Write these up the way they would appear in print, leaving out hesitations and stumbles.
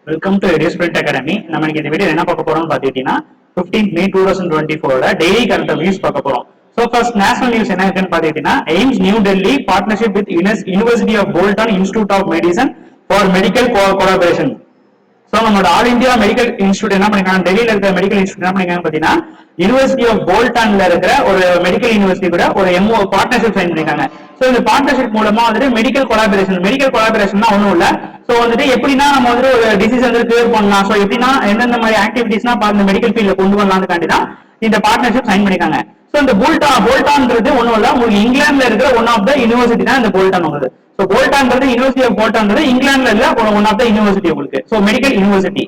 Welcome to எடியூஸ்பிரிண்ட் academy. நம்ம இந்த video என்ன பார்க்க போறோம்னு பாத்தீங்கன்னா 15th May 2024 daily current news பார்க்க போறோம். சோ ஃபர்ஸ்ட் நேஷனல் நியூஸ் என்ன இருக்குன்னு பாத்தீங்கன்னா AIIMS new Delhi partnership with university of Bolton institute of medicine for medical collaboration. So நம்மளோட ஆல் இந்தியா மெடிக்கல் இன்ஸ்டியூட் என்ன பண்ணிருக்காங்க, டெல்லியில இருக்கிற மெடிக்கல் இன்ஸ்டியூட் என்ன பண்ணிருக்காங்க பாத்தீங்கன்னா யூனிவர்சிட்டி ஆஃப் போல்டன்ல இருக்கிற ஒரு மெடிக்கல் யூனிவர்சிட்டி கூட ஒரு எம்ஓ பார்ட்னர்ஷிப் சைன் பண்ணிருக்காங்க. சோ இந்த பார்ட்னர்ஷிப் மூலமா வந்துட்டு மெடிக்கல் கொலாபரேஷன் ஒண்ணும் இல்ல. சோ வந்துட்டு எப்படின்னா நம்ம வந்து ஒரு டிசீஸ் வந்து கிளியர் பண்ணலாம், சோ எப்படின்னா எந்தெந்த மாதிரி ஆக்டிவிட்டிஸ்னா இந்த மெடிக்கல் ஃபீல்ட்ல கொண்டு வரலாம்னு தான் இந்த பார்ட்னர்ஷிப் சைன் பண்ணிருக்காங்க. சோ இந்த போல்டான்றது ஒண்ணும் இல்ல, உங்களுக்கு இங்கிலாந்துல இருக்கிற ஒன் ஆஃப் த யூனிவர்சிட்டி தான் இந்த போல்டான் உங்களுக்கு. சோ போல்டான்றது யூனிவர்சிட்டி ஆஃப் போல்டான்றது இங்கிலாந்துல இல்ல ஒன் ஆஃப் த யூனிவர்சிட்டி உங்களுக்கு. So medical university.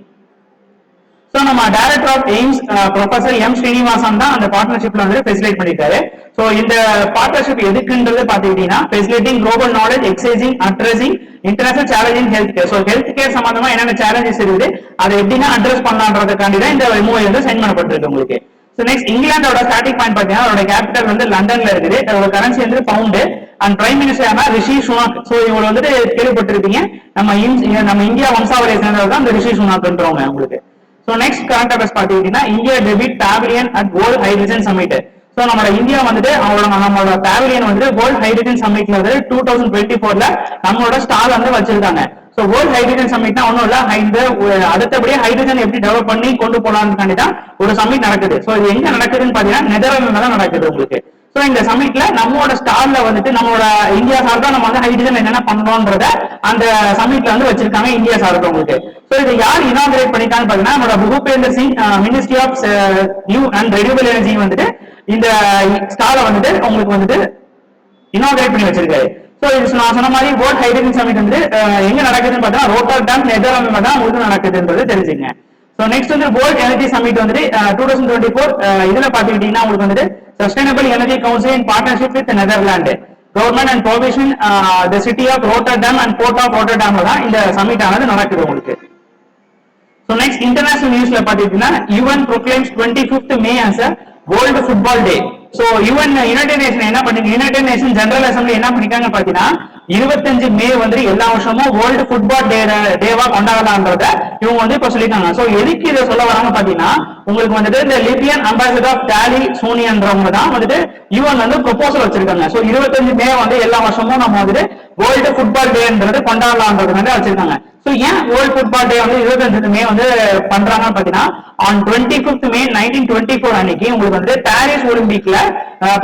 சோ நம்ம director of AIIMS professor M Srinivasan தான் அந்த பார்ட்னர்ஷிப்ல வந்து ஃபெசிலிட்டேட் பண்ணிருக்காரு. சோ இந்த பார்ட்னர்ஷிப் எதுக்குன்றது பாத்தீங்கன்னா facilitating global knowledge exercising addressing international challenge in health care. So health care சம்பந்தமா என்னென்ன சேலஞ்சஸ் இருக்குது அதை எப்படின்னா அட்ரஸ் பண்ணலான்றதுக்காண்டி தான் இந்த எம்ஓஐ வந்து சைன் பண்ணப்பட்டிருக்கு உங்களுக்கு. சோ நெக்ஸ்ட் இங்கிலாந்தோட ஸ்டார்டிங் பாயிண்ட் பாத்தீங்கன்னா அதோட கேபிட்டல் வந்து லண்டன்ல இருக்குது. அதோட கரன்சி வந்து pound and prime minister Rishi Sunak. So இவங்க வந்துட்டு கேள்விப்பட்டிருப்பீங்க, நம்ம இந்தியா வம்சாவளியை சேர்ந்தவர் தான் இந்த ரிஷி சுனாக்ன்றவங்க உங்களுக்கு. சோ நெக்ஸ்ட் கரண்ட் அஃபேர்ஸ் பாத்தீங்கன்னா India debuts pavilion at world hydrogen summit. So நம்ம இந்தியா வந்துட்டு நம்மளோட பாவிலியன் வந்து வேர்ல்ட் ஹைட்ரஜன் சமிட்ல வந்து 2024ல நம்மளோட ஸ்டால் வந்து வச்சிருக்காங்க. சோ வேர்ல்ட் ஹைட்ரஜன் சமிட்னா ஒண்ணும் இல்ல, அடுத்தபடியே ஹைட்ரஜன் எப்படி டெவலப் பண்ணி கொண்டு போலான்னு தான் ஒரு சமிட் நடக்குது. சோ இது எங்க நடக்குதுன்னு பாத்தீங்கன்னா நெதர்லாந்துல தான் நடக்குது உங்களுக்கு. சோ இந்த சமிட்ல நம்மளோட ஸ்டால்ல வந்துட்டு நம்மளோட இந்தியா சார்பா நம்ம வந்து ஹைட்ரஜன் என்னென்ன பண்ணணும்ன்றத அந்த சமிட்ல வந்து வச்சிருக்காங்க இந்தியா சார்பா உங்களுக்கு. சோ இதை யார் இனாகிரேட் பண்ணிட்டான்னு பாத்தீங்கன்னா நம்மளோட Bhupender Singh ministry of new and renewable energy வந்துட்டு இந்த ஸ்டாலை வந்துட்டு உங்களுக்கு வந்துட்டு இனாகிரேட் பண்ணி வச்சிருக்காரு. சோ இது நான் சொன்ன மாதிரி வேர்ல்ட் ஹைட்ரஜன் சமிட் வந்து எங்க நடக்குதுன்னு பாத்தீங்கன்னா ரோட்டர்டாம் நெதர்லாந்துல தான் உங்களுக்கு நடக்குதுன்றது தெரிஞ்சுங்க. சோ நெக்ஸ்ட் வந்து வேர்ல்ட் எனர்ஜி சமிட் வந்துட்டு 2024 இதுல பாத்துக்கிட்டீங்கன்னா உங்களுக்கு வந்துட்டு sustainable energy council in partnership with Netherlands government and provision the city of Rotterdam and port of ரோட்டர்டாம்ல தான் இந்த சமிட் ஆனது நடக்குது உங்களுக்கு. சோ நெக்ஸ்ட் இன்டர்நேஷனல் நியூஸ்ல பாத்தீங்கன்னா UN proclaims 25th May as a World Football Day. So United nation என்ன பண்ணீங்க, யுனைடெட் நேஷன் ஜெனரல் அசம்பிளி என்ன பண்ணிருக்காங்க பாத்தீங்கன்னா 25 மே வந்து எல்லா வருஷமும் வேர்ல்டு ஃபுட்பால் டேவா கொண்டாடலாம்ன்றத இவங்க வந்து இப்ப சொல்லிருக்காங்க. சோ எதுக்கு இதை சொல்ல வராங்க பாத்தீங்கன்னா உங்களுக்கு வந்துட்டு இந்த லிபியன் அம்பாசிடர் ஆஃப் டாலி சோனியன்றவங்க தான் வந்துட்டு யுஎன் வந்து ப்ரொபோசல் வச்சிருக்காங்க. சோ 25 மே வந்து எல்லா வருஷமும் நம்ம வந்துட்டு வேர்ல்டு ஃபுட்பால் டேன்றது கொண்டாடலாம்ன்றது வந்து வச்சிருக்காங்க. சோ ஏன் வேர்ல்ட் ஃபுட்பால் டே வந்து 25 மே வந்து பண்றாங்கன்னு பாத்தீங்கன்னா on 25th May 1924 அன்னைக்கு உங்களுக்கு வந்து பாரிஸ் ஒலிம்பிக்ல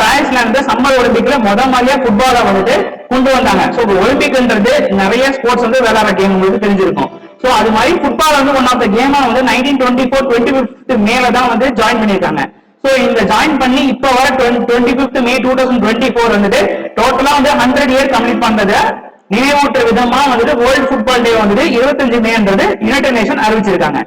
பாரிஸ்ல இருந்து சம்மர் ஒலிம்பிக்ல முதல்ல ஃபுட்பாலை வந்துட்டு கொண்டு வந்தாங்க. சோ ஒலிம்பிக்ன்றது நிறைய ஸ்போர்ட்ஸ் வந்து விளையாடுற கேம் உங்களுக்கு தெரிஞ்சிருக்கும். சோ அது மாதிரி ஃபுட்பால் வந்து ஒன் ஆஃப் த கேமா வந்து 1924 25th மேல தான் வந்து ஜாயின் பண்ணிருக்காங்க. சோ இந்த ஜாயின் பண்ணி இப்ப வர 25th May 2024 வந்துட்டு டோட்டலா வந்து 100 இயர் கம்ப்ளீட் பண்றது நினைவூட்டுற விதமா வந்துட்டு வேர்ல்ட் ஃபுட்பால் டே வந்துட்டு 25 மேன்றது யுனைடெட் நேஷன் அறிவிச்சிருக்காங்க.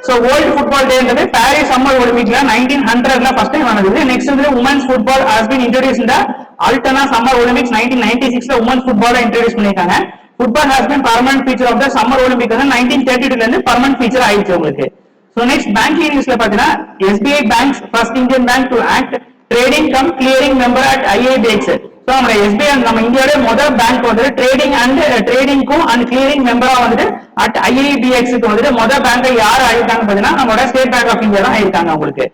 சோ வேர்ல்ட் ஃபுட்பால் டேன்றது பாரிஸ் சம்மர் ஒலிம்பிக்ல 1900ல ஃபர்ஸ்ட் டைம் நடந்தது. நெக்ஸ்ட் வந்து women's football has been introduce in the அல்டனா சம்மர் ஒலிம்பிக்ஸ் 1996ல உமன்ஸ் ஃபுட்பாலை இன்ட்ரோடியூஸ் பண்ணிருக்காங்க. Football has been permanent feature of the summer olympic வந்து 1932ல இருந்து பெர்மனன்ட் ஃபீச்சர் ஆயிடுச்சு உங்களுக்கு. சோ நெக்ஸ்ட் பேங்கிங் நியூஸ்ல பாத்தீங்கன்னா SBI banks first Indian bank to act trading come clearing member at IIBX. So நம்ம SBI நம்ம இந்தியாவோட முதல் பேங்க் வந்து ட்ரேடிங்க்கும் அண்ட் கிளியரிங் மெம்பரா வந்துட்டு அட் IIBX வந்துட்டு முதல் பேங்கை யார் ஆயிருக்காங்க பாத்தீங்கன்னா நம்மளோட ஸ்டேட் பேங்க் ஆஃப் இந்தியா தான் ஆயிருக்காங்க உங்களுக்கு.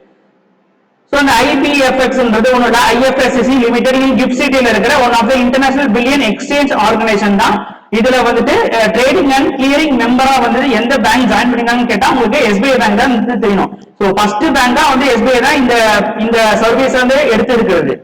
சோ இந்த IBFXன்றது உன்னோட IFSC லிமிடெட் இன் கிஃப்ட் சிட்டில இருக்கிற one of the international bullion exchange organisation தான். இதுல வந்துட்டு ட்ரேடிங் அண்ட் கிளியரிங் மெம்பரா வந்துட்டு எந்த பேங்க் ஜாயின் பண்ணிருக்காங்கன்னு கேட்டா உங்களுக்கு SBI பேங்க் தான் தெரியணும். சோ ஃபர்ஸ்ட் பேங்கா வந்து SBI தான் இந்த சர்வீஸ் வந்து எடுத்து இருக்கிறது.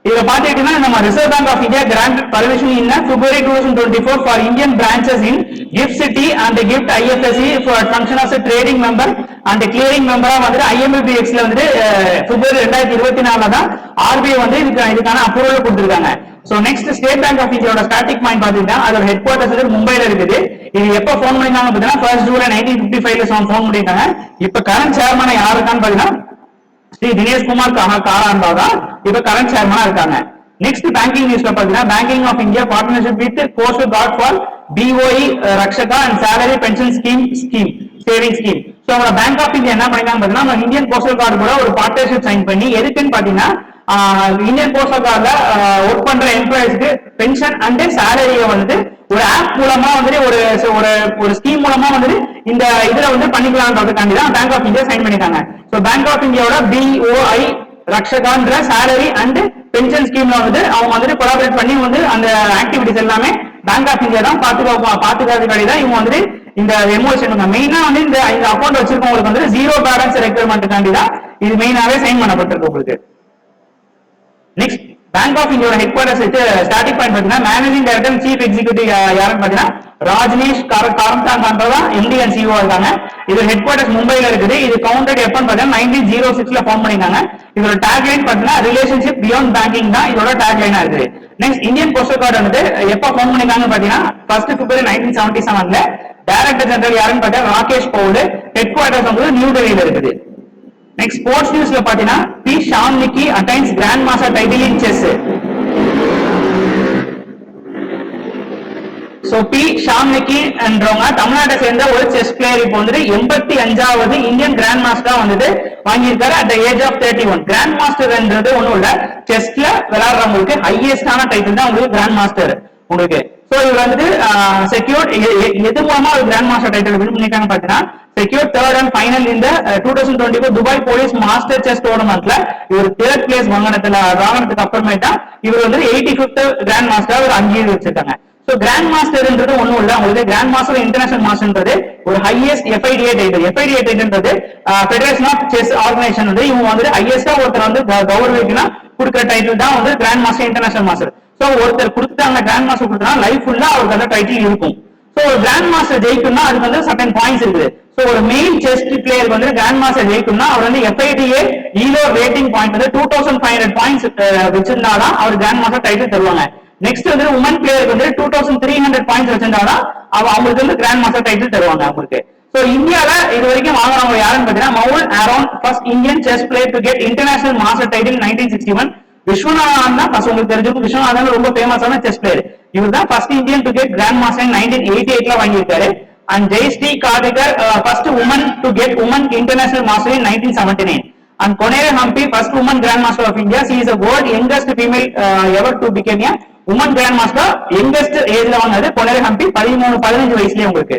இதுல பாத்தீங்கன்னா நம்ம reserve bank of India grant permission in February 2024 for Indian branches in GIFT City and GIFT IFSC for function as a trading member and clearing member வந்து IMBX ல வந்து February 2024ல தான் RBI வந்து இதுக்கான அப்ரூவல் கொடுத்திருக்காங்க. So next state bank of இந்தியாவோட starting point பாத்தீங்கன்னா அதோட ஹெட் குவார்ட்டர்ஸ் வந்து மும்பைல இருக்குது. இது எப்ப ஃபோன் பண்ணிருக்காங்க பாத்தீங்கன்னா 1 July 1955ல ஃபோன் பண்ணிருக்காங்க. இப்ப கரண்ட் சேர்மன் யார் இருக்கான்னு பாத்தீங்கன்னா ஸ்ரீ தினேஷ் குமார் காரான்பா தான் இப்ப கரண்ட் சேர்மனா இருக்காங்க. நெக்ஸ்ட் பேங்கிங் நியூஸ்ல பாத்தீங்கன்னா banking of India partnership with coast guard for BOE Rakshaka and salary pension scheme saving scheme. So நம்ம பேங்க் ஆஃப் இந்தியா என்ன பண்ணிருக்காங்க பாத்தீங்கன்னா நம்ம இந்தியன் போஸ்டல் கார்டு கூட ஒரு பார்ட்னர்ஷிப் சைன் பண்ணி எதுக்குன்னு பாத்தீங்கன்னா இந்தியன் போஸ்டல் கார்டுல ஒர்க் பண்ற எம்ப்ளாயிஸ்க்கு பென்ஷன் அண்ட் சேலரியை வந்து ஒரு ஆப் மூலமா வந்துட்டு ஒரு ஸ்கீம் மூலமா வந்துட்டு இந்த இதுல வந்து பண்ணிக்கலாம்ன்றதுக்காண்டி தான் பேங்க் ஆஃப் இந்தியா சைன் பண்ணிருக்காங்க. சோ பேங்க் ஆஃப் இந்தியாவோட BOI ரக்ஷகான்ற salary அண்ட் பென்ஷன் ஸ்கீம்ல வந்து அவங்க வந்துட்டு கொலாபரேட் பண்ணி வந்து அந்த ஆக்டிவிட்டிஸ் எல்லாமே பேங்க் ஆஃப் இந்தியா தான் பாத்துக்கிறதுக்காண்டி தான் இவங்க வந்துட்டு இந்த எமோஷன் மெயினா வந்து இந்த அக்கௌண்ட் வச்சிருக்கவங்களுக்கு வந்து ஜீரோ பேலன்ஸ் ரெக்யர்மெண்ட்டுக்காண்டி தான் இது மெயினாவே சைன் பண்ணப்பட்டிருக்கு உங்களுக்கு. நெக்ஸ்ட் பேங்க் ஆஃப் இந்தியாவோட ஹெட் குவார்டர்ஸ் ஸ்டார்டிங் பாயிண்ட் பாத்தீங்கன்னா மேனேஜிங் டைரக்டர் சீஃப் எக்ஸிகியூட்டிவ் யாருன்னு பாத்தீங்கன்னா ராஜ்னேஷ் காரம்சாங்கன்றதா MD அண்ட் CEO இருக்காங்க. இது ஹெட் குவார்டர்ஸ் மும்பைல இருக்குது. இது கவுண்டட் எப்பன்னு பாத்தீங்கன்னா 1906ல ஃபார்ம் பண்ணிருக்காங்க. இதோட டேக்லைன் பாத்தீங்கன்னா ரிலேஷன்ஷிப் பியாண்ட் பேங்கிங் தான் இதோட டேக்லைனா இருக்குது. நெக்ஸ்ட் இந்தியன் போஸ்டல் கார்டு வந்து எப்ப ஃபார்ம் பண்ணிருக்காங்கன்னு பாத்தீங்கன்னா 1 February 1977ல. டைரக்டர் ஜெனரல் யாருன்னு பாத்தீங்கன்னா ராகேஷ் பவுல். ஹெட் குவார்டர்ஸ் வந்து நியூ டெல்லியில இருக்குது. நெக்ஸ்ட் ஸ்போர்ட்ஸ் நியூஸ்ல பாத்தீங்கன்னா பி ஷாம்லிக்கி attains grand master title in chess. So P ஷாம்லிக்கி என்றவங்க தமிழ்நாட்டை சேர்ந்த ஒரு செஸ் பிளேயர். இப்போ வந்துட்டு 85வது இந்தியன் கிராண்ட் மாஸ்டரா வந்துட்டு வாங்கியிருக்காரு at age of 31. Grand master என்றது ஒண்ணும் இல்ல, செஸ்ல விளையாடுறவங்களுக்கு ஹையஸ்டான டைட்டில் தான் உங்களுக்கு கிராண்ட் மாஸ்டர் உங்களுக்கு. சோ இவர் வந்துட்டு செக்யூர்ட் எது மூலமா ஒரு கிராண்ட் மாஸ்டர் டைட்டில் வின் பண்ணிருக்காங்க பாத்தீங்கன்னா செக்யூர் தேர்ட் அண்ட் ஃபைனல் இந்த 2024 துபாய் போலீஸ் மாஸ்டர் செஸ் டோர்னமெண்ட்ல இவர் தேர்ட் பிளேஸ் வாங்கினதுக்கு அப்புறமேட்டா இவர் வந்து 85th கிராண்ட் மாஸ்டர் ஒரு அங்கீகாரம் வச்சிருக்காங்க. சோ கிராண்ட் மாஸ்டர்ன்றது ஒண்ணும் இல்ல, உங்களுக்கு கிராண்ட் மாஸ்டர் இன்டர்நேஷனல் மாஸ்டர்ன்றது ஒரு ஹையஸ்ட் FIDA டைட்டில். FIDA டைட்டில்ன்றது ஃபெடரேஷன் ஆஃப் செஸ் ஆர்கனைசேஷன் வந்து இவங்க வந்து ஹையஸ்டா ஒருத்தர் வந்து கௌரவிக்கணும் கொடுக்கிற டைட்டில் தான் வந்து grand master international master. So ஒருத்தர் கொடுத்துட்டாங்க கிராண்ட் மாஸ்டர் கொடுத்தா லைஃப் ஃபுல்லா அவருக்கு அந்த டைட்டில் இருக்கும். சோ ஒரு கிராண்ட் மாஸ்டர் ஜெயிக்கணும்னா அதுக்கு வந்து சர்டன் பாயிண்ட்ஸ் இருக்குது. சோ ஒரு மெயின் செஸ் பிளேயர் வந்து கிராண்ட் மாஸ்டர் ஜெயிக்கணும்னா அவர் வந்து FIDA ஈலோ ரேட்டிங் பாயிண்ட் வந்து 2500 பாயிண்ட்ஸ் வச்சிருந்தாதான் அவர் கிராண்ட் மாஸ்டர் டைட்டில் தருவாங்க. நெக்ஸ்ட் வந்து உமன் பிளேயருக்கு வந்து 2300 பாயிண்ட்ஸ் வச்சிருந்தாதான் அவங்களுக்கு வந்து கிராண்ட் மாஸ்டர் டைட்டில் தருவாங்க அவங்களுக்கு. சோ இந்தியால இது வரைக்கும் வாங்குறவங்க யாருன்னு பாத்தீங்கன்னா மவுல் Aaron first Indian chess player to get international master title 1961. Viswanathan தான் ஃபர்ஸ்ட் உங்களுக்கு தெரிஞ்சிருக்கும். விஸ்வநாதன் ரொம்ப ஃபேமஸான செஸ் பிளேயர். இவர் தான் first Indian to get grand master 1988ல வாங்கியிருக்காரு. And Jayashree Khadilkar first woman to get woman international master in 1979. And Konere Humphrey, first woman Grand Master of India. She is the world youngest female ever to become a woman Grand Master. Youngest age வாங்குனது Konere Humphrey 13-15 வயசுலயே உங்களுக்கு.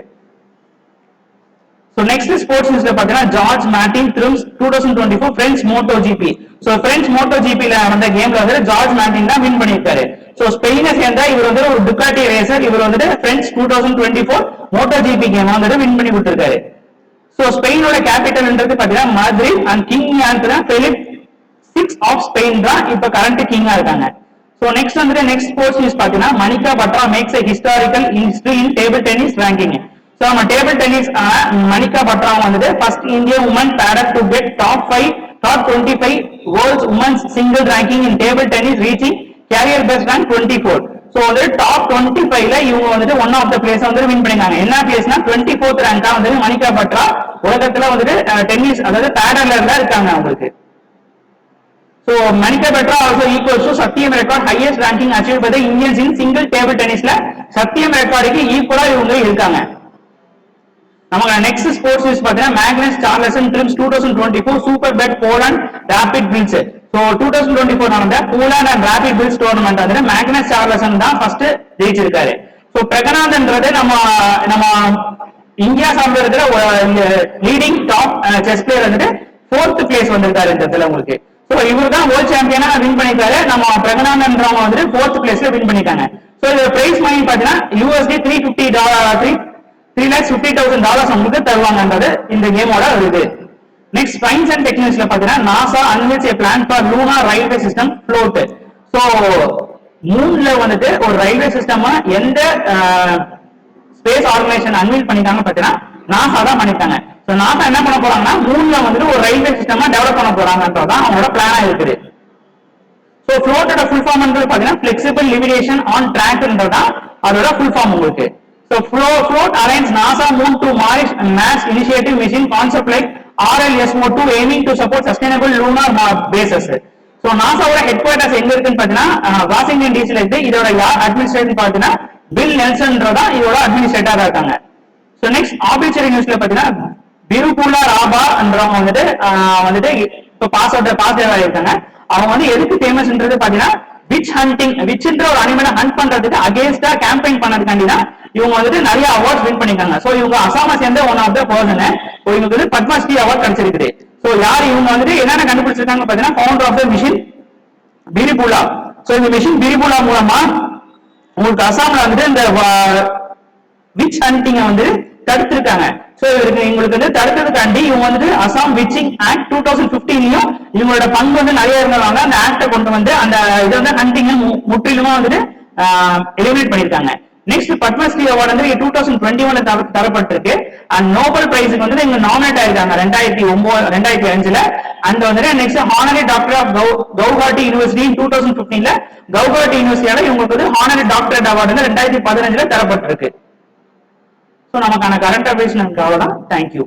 So next sports newsல பாத்தீங்கன்னா George Martin த்ரிம்ஸ் 2024 French MotoGP. So French MotoGP ல வந்த கேம்ல வந்து George Martin தான் win பண்ணிருக்காரு. So ஸ்பெயினை சேர்ந்த இவர் வந்து ஒரு டுகாட்டி ரேசர். இவர் வந்து French 2024 MotoGP கேம் வந்து வின் பண்ணி கொடுத்திருக்காரு. சோ ஸ்பெயினோட கேபிட்டல்ன்றது பாத்தீங்கன்னா மாட்ரிட். அண்ட் கிங் யாருன்னா பிலிப் 6 ஆஃப் ஸ்பெயின் தான் இப்ப கரண்ட் கிங்கா இருக்காங்க. சோ நெக்ஸ்ட் வந்து நெக்ஸ்ட் ஸ்போர்ட்ஸ் நியூஸ் பாத்தீங்கன்னா Manika Batra makes a historical history in table tennis ranking. So நம்ம டேபிள் டென்னிஸ் மணிகா பட்ரா வந்து ஃபர்ஸ்ட் இந்தியன் உமன் பேரட் to get top 25 world's women's single ranking in table tennis reaching career best rank 24. So வந்து top 25ல இவங்க வந்துட்டு one of the place வந்து win பண்ணிருக்காங்க. என்ன பிளேஸ்னா 24th ரேங்கா வந்து மணிகா பட்ரா உலகத்துல வந்துட்டு டென்னிஸ் அதாவது பேடலர்ல இருக்காங்க அவங்களுக்கு. So Manika Batra also equals to Satyam record highest ranking achieved by the Indians in single table tennisல Satyam record க்கு ஈக்குவலா இவங்க இருக்காங்க. நமக்கு நெக்ஸ்ட் ஸ்போர்ட்ஸ் நியூஸ் பாத்தீங்கன்னா Magnus Carlsen trims 2024 super bet Poland rapid blitz. So 2024 நடந்த Poland and rapid blitz tournament வந்து Magnus Carlsen தான் first ஜெயிச்சிருக்காரு. So பிரகநாத்ன்றது நம்ம இந்தியா சார்ந்த இருக்கிற லீடிங் டாப் செஸ் பிளேயர் வந்துட்டு 4th பிளேஸ் வந்திருக்காரு இந்த இடத்துல உங்களுக்கு. சோ இவர் தான் வேர்ல்ட் சாம்பியனா வின் பண்ணிருக்காரு. நம்ம பிரகநாத்ன்றவங்க வந்து 4th பிளேஸ்ல வின் பண்ணிருக்காங்க. சோ இதோட பிரைஸ் மணி பாத்தீங்கன்னா USD $350,000 உங்களுக்கு தருவாங்கன்றது இந்த கேமோட வருது. நெக்ஸ்ட் சயின்ஸ் அண்ட் டெக்னாலஜில பாத்தீங்கன்னா NASA unveils a plan for lunar railway system float. So மூன்ல வந்துட்டு ஒரு ரயில்வே சிஸ்டம் எந்த ஸ்பேஸ் ஆர்கனைசேஷன் அன்வீல் பண்ணிட்டாங்க பாத்தீங்கன்னா நாசா தான் பண்ணிட்டாங்க. சோ நாசா என்ன பண்ண போறாங்கன்னா மூன்ல வந்துட்டு ஒரு ரயில்வே சிஸ்டம் டெவலப் பண்ண போறாங்கன்றதான் அவங்களோட பிளானா இருக்குது. சோ ஃப்ளோட்டோட ஃபுல் ஃபார்ம் வந்து பாத்தீங்கன்னா flexible levitation on trackன்றதான் அதோட ஃபுல் ஃபார்ம் உங்களுக்கு. So float aligns NASA moon to Mars initiative mission concept like RLSO2 aiming to support sustainable lunar bases. So NASA ஓட head quarters எங்க இருக்குன்னு பாத்தீங்கன்னா வாஷிங்டன் டிசில இருக்கு. இதோட அட்மினிஸ்ட்ரேஷன் பாத்தீங்கன்னா பில் நெல்சன்றதா இதோட அட்மினிஸ்ட்ரேட்டரா இருக்காங்க. So next ஆர்பிட்ரரி நியூஸ்ல பாத்தீங்கன்னா பிருகுலா ராபான்றவங்க வந்துட்டு இப்ப பாஸ் ஆயிருக்காங்க. அவங்க வந்து எதுக்கு ஃபேமஸ்ன்றது பாத்தீங்கன்னா விச் ஹண்டிங், விச்ன்ற ஒரு அனிமலை ஹண்ட் பண்றதுக்கு அகேன்ஸ்டா கேம்பெயின் பண்ணதுக்காண்டி தான் இவங்க வந்துட்டு நிறைய அவார்ட்ஸ் வின் பண்ணிருக்காங்க. சோ இவங்க அசாம சேர்ந்த ஒன் ஆஃப் த பர்சன். இவங்களுக்கு வந்து பத்மஸ்ரீ அவார்ட் கிடைச்சிருக்குது. சோ யார் இவங்க வந்துட்டு என்னென்ன கண்டுபிடிச்சிருக்காங்க பாத்தீங்கன்னா, ஃபவுண்டர் ஆஃப் த மிஷின் பிரிபுலா. சோ இந்த மிஷின் பிரிபுலா மூலமா உங்களுக்கு அசாம்ல வந்துட்டு இந்த விச் ஹண்டிங் வந்து தடுத்திருக்காங்க. சோ இவங்களுக்கு வந்து தடுக்கிறதுக்காண்டி இவங்க வந்துட்டு அசாம் விச்சிங் ஆக்ட் 2015லயும் இவங்களோட பங்கு வந்து நிறைய இருந்தவங்க அந்த ஆக்டை கொண்டு வந்து அந்த இது வந்து ஹண்டிங் முற்றிலுமா வந்துட்டு எலிமினேட் பண்ணிருக்காங்க. நெக்ஸ்ட் பத்மஸ்ரீ அவார்டு வந்து 2021 தரப்பட்டிருக்கு. அண்ட் நோபல் பிரைஸுக்கு வந்து இவங்க நாமினேட் ஆயிருக்காங்க 2005ல. அந்த வந்துட்டு next honorary doctor of Guwahati university 2015ல கவுஹாட்டி யூனிவர்சிட்டியால இவங்களுக்கு வந்து ஹானரி டாக்டரேட் அவார்டு வந்து 2015ல தரப்பட்டிருக்கு. சோ நமக்கான கரண்ட் அஃபேர்ஸ் நமக்கு அவ்வளவுதான். தேங்க்யூ.